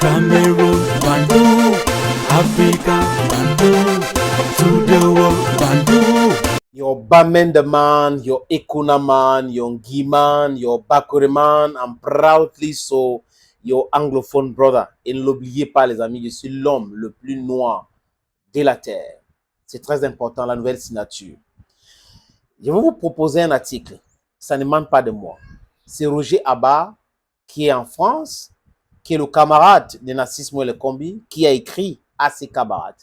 Cameroon, Bandung, Africa, Bandung, to the world, Bandung. Your Bamenda man, your Ekuna man, your Ngi man, your Bakure man, I'm proudly so your anglophone brother. Et ne l'oubliez pas les amis, je suis l'homme le plus noir de la terre. C'est très important, la nouvelle signature. Je vais vous proposer un article, ça ne manque pas de moi. C'est Roger Abba, qui est en France, qui est le camarade de Narcisse Mouele Kombi, qui a écrit à ses camarades.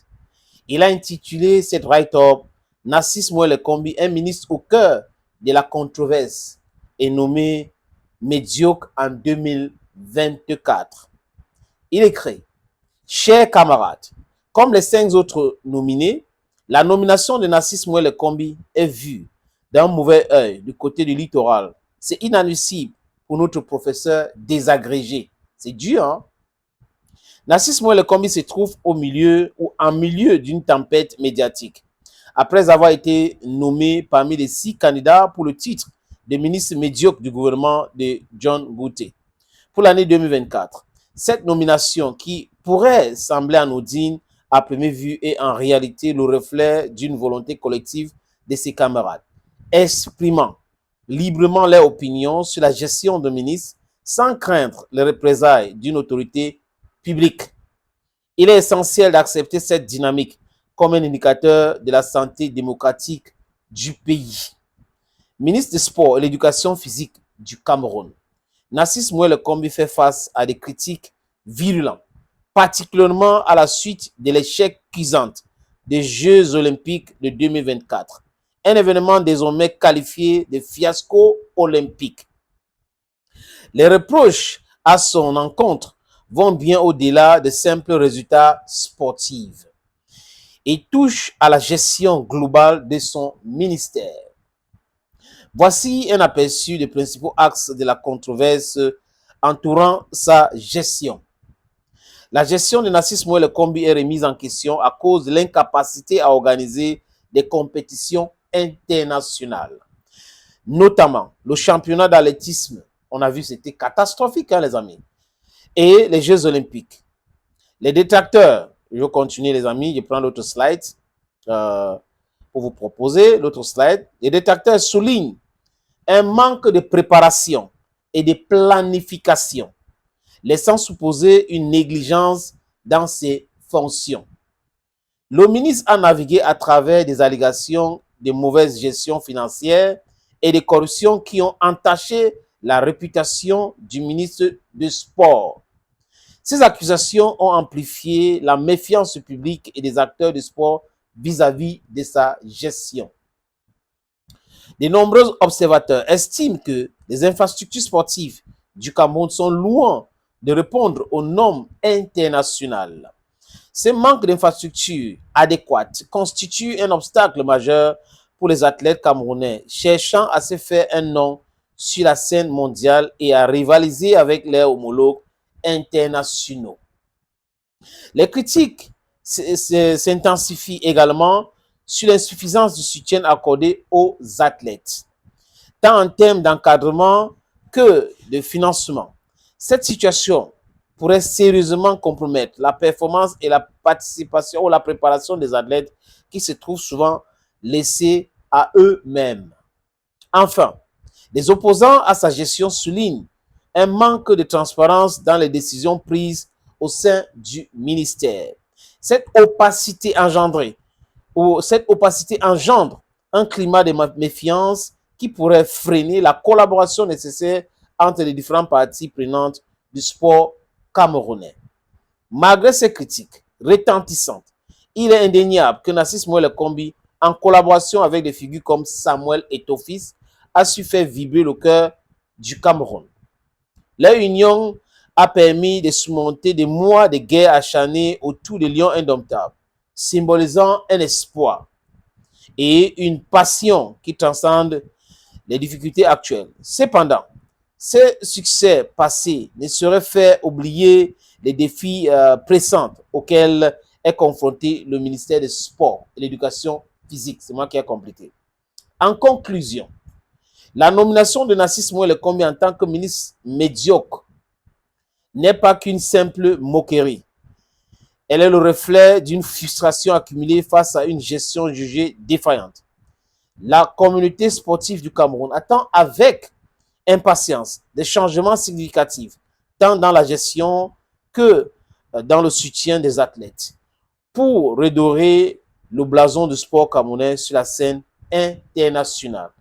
Il a intitulé cette write-up Narcisse Mouele Kombi, un ministre au cœur de la controverse, est nommé médiocre en 2024. Il écrit: chers camarades, comme les 5 autres nominés, la nomination de Narcisse Mouele Kombi est vue d'un mauvais œil du côté du littoral. C'est inadmissible pour notre professeur désagrégé. C'est dur, hein? Narcisse Mouele Kombi se trouve au milieu ou en milieu d'une tempête médiatique. Après avoir été nommé parmi les 6 candidats pour le titre de ministre médiocre du gouvernement de John Gouté pour l'année 2024. Cette nomination qui pourrait sembler anodine à première vue est en réalité le reflet d'une volonté collective de ses camarades, exprimant librement leur opinion sur la gestion de ministres sans craindre les représailles d'une autorité publique. Il est essentiel d'accepter cette dynamique comme un indicateur de la santé démocratique du pays. Ministre des Sports et de l'Éducation physique du Cameroun, Narcisse Mouele Kombi fait face à des critiques virulentes, particulièrement à la suite de l'échec cuisant des Jeux olympiques de 2024, un événement désormais qualifié de fiasco olympique. Les reproches à son encontre vont bien au-delà de simples résultats sportifs et touchent à la gestion globale de son ministère. Voici un aperçu des principaux axes de la controverse entourant sa gestion. La gestion de Narcisse Mouele Kombi est remise en question à cause de l'incapacité à organiser des compétitions internationales, notamment le championnat d'athlétisme. On a vu, c'était catastrophique, hein, les amis. Et les Jeux olympiques. Les détracteurs, je vais continuer les amis, je prends l'autre slide pour vous proposer l'autre slide. Les détracteurs soulignent un manque de préparation et de planification, laissant supposer une négligence dans ses fonctions. Le ministre a navigué à travers des allégations de mauvaise gestion financière et de corruption qui ont entaché la réputation du ministre du Sport. Ces accusations ont amplifié la méfiance publique et des acteurs du sport vis-à-vis de sa gestion. De nombreux observateurs estiment que les infrastructures sportives du Cameroun sont loin de répondre aux normes internationales. Ce manque d'infrastructures adéquates constitue un obstacle majeur pour les athlètes camerounais cherchant à se faire un nom sur la scène mondiale et à rivaliser avec leurs homologues internationaux. Les critiques s'intensifient également sur l'insuffisance du soutien accordé aux athlètes, tant en termes d'encadrement que de financement. Cette situation pourrait sérieusement compromettre la performance et la participation ou la préparation des athlètes qui se trouvent souvent laissés à eux-mêmes. Enfin, les opposants à sa gestion soulignent un manque de transparence dans les décisions prises au sein du ministère. Cette opacité engendre un climat de méfiance qui pourrait freiner la collaboration nécessaire entre les différentes parties prenantes du sport camerounais. Malgré ces critiques retentissantes, il est indéniable que Narcisse Mouele Kombi, en collaboration avec des figures comme Samuel Eto'o, a su faire vibrer le cœur du Cameroun. Leur union a permis de surmonter des mois de guerre acharnée autour des lions indomptables, symbolisant un espoir et une passion qui transcendent les difficultés actuelles. Cependant, ce succès passé ne saurait faire oublier les défis pressants auxquels est confronté le ministère des Sports et de l'Éducation physique. C'est moi qui ai complété. En conclusion, la nomination de Narcisse Mouele Kombi en tant que ministre médiocre n'est pas qu'une simple moquerie. Elle est le reflet d'une frustration accumulée face à une gestion jugée défaillante. La communauté sportive du Cameroun attend avec impatience des changements significatifs, tant dans la gestion que dans le soutien des athlètes, pour redorer le blason du sport camerounais sur la scène internationale.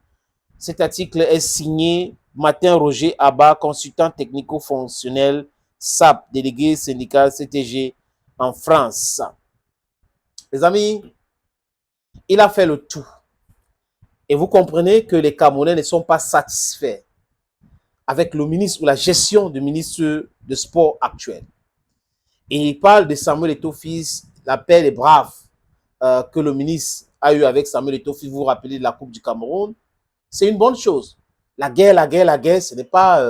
Cet article est signé Martin Roger Abba, consultant technico-fonctionnel SAP, délégué syndical CTG en France. Les amis, il a fait le tout. Et vous comprenez que les Camerounais ne sont pas satisfaits avec le ministre ou la gestion du ministre de sport actuel. Et il parle de Samuel Eto'o-Fils, la paix des braves que le ministre a eu avec Samuel Eto'o-Fils, vous vous rappelez de la Coupe du Cameroun. C'est une bonne chose. La guerre, ce n'est pas...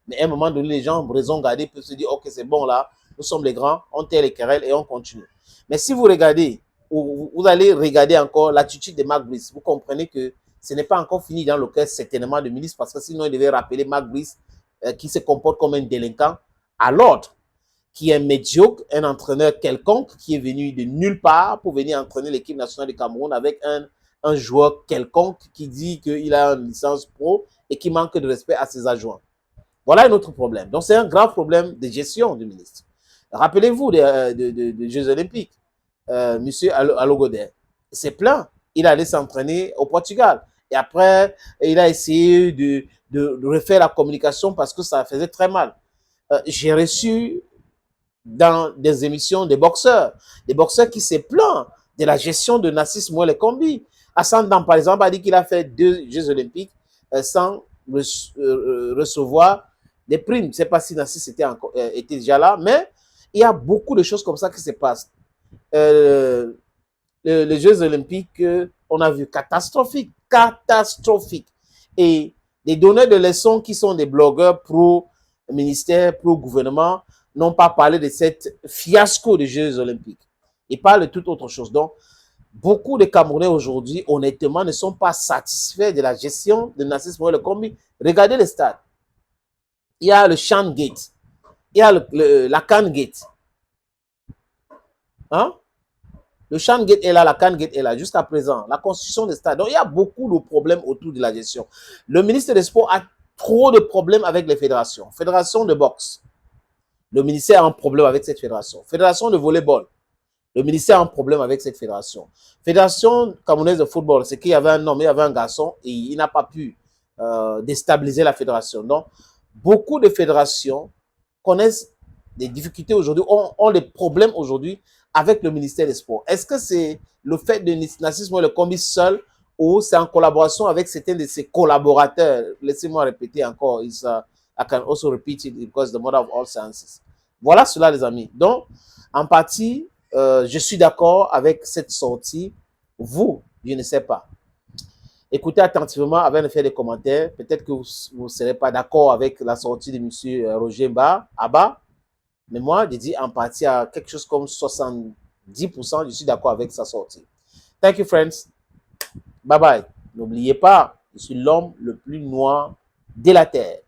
mais à un moment donné, les gens, raison garder, peuvent se dire, ok, c'est bon là, nous sommes les grands, on tait les querelles et on continue. Mais si vous regardez, vous allez regarder encore l'attitude de Mark Brice, vous comprenez que ce n'est pas encore fini dans le cas certainement du ministre, parce que sinon il devait rappeler Mark Brice qui se comporte comme un délinquant à l'ordre, qui est médiocre, un entraîneur quelconque qui est venu de nulle part pour venir entraîner l'équipe nationale du Cameroun avec un joueur quelconque qui dit qu'il a une licence pro et qui manque de respect à ses adjoints. Voilà un autre problème. Donc, c'est un grave problème de gestion du ministre. Rappelez-vous des Jeux Olympiques. Monsieur Alogodé s'est plaint. Il allait s'entraîner au Portugal. Et après, il a essayé de refaire la communication parce que ça faisait très mal. J'ai reçu dans des émissions des boxeurs qui se plaignent de la gestion de Narcisse Mouele Kombi. Hassan Dam, par exemple, a dit qu'il a fait 2 Jeux Olympiques sans recevoir des primes. Je ne sais pas si Narcisse était déjà là, mais il y a beaucoup de choses comme ça qui se passent. Les Jeux Olympiques, on a vu catastrophique. Et les donneurs de leçons qui sont des blogueurs pro-ministère, pro-gouvernement, n'ont pas parlé de cette fiasco des Jeux Olympiques. Ils parlent de toute autre chose. Donc, beaucoup de Camerounais aujourd'hui, honnêtement, ne sont pas satisfaits de la gestion de Narcisse Mouele Kombi. Regardez les stades. Il y a le Shan Gate. Il y a la Can Gate. Hein? Le Shan Gate est là, la Can Gate est là, jusqu'à présent. La construction des stades. Donc, il y a beaucoup de problèmes autour de la gestion. Le ministre des Sports a trop de problèmes avec les fédérations. Fédération de boxe. Le ministère a un problème avec cette fédération. Fédération de volleyball. Le ministère a un problème avec cette fédération. Fédération camerounaise de football, c'est qu'il y avait un homme, il y avait un garçon et il n'a pas pu déstabiliser la fédération. Donc, beaucoup de fédérations connaissent des difficultés aujourd'hui, ont des problèmes aujourd'hui avec le ministère des Sports. Est-ce que c'est le fait de Narcisse Mouele Kombi seul ou c'est en collaboration avec certains de ses collaborateurs? Laissez-moi répéter encore. I can also repeat it because the mother of all sciences. Voilà cela, les amis. Donc, en partie, je suis d'accord avec cette sortie. Vous, je ne sais pas. Écoutez attentivement avant de faire des commentaires. Peut-être que vous ne serez pas d'accord avec la sortie de M. Roger Abba. Mais moi, je dis en partie à quelque chose comme 70%, je suis d'accord avec sa sortie. Thank you, friends. Bye bye. N'oubliez pas, je suis l'homme le plus noir de la Terre.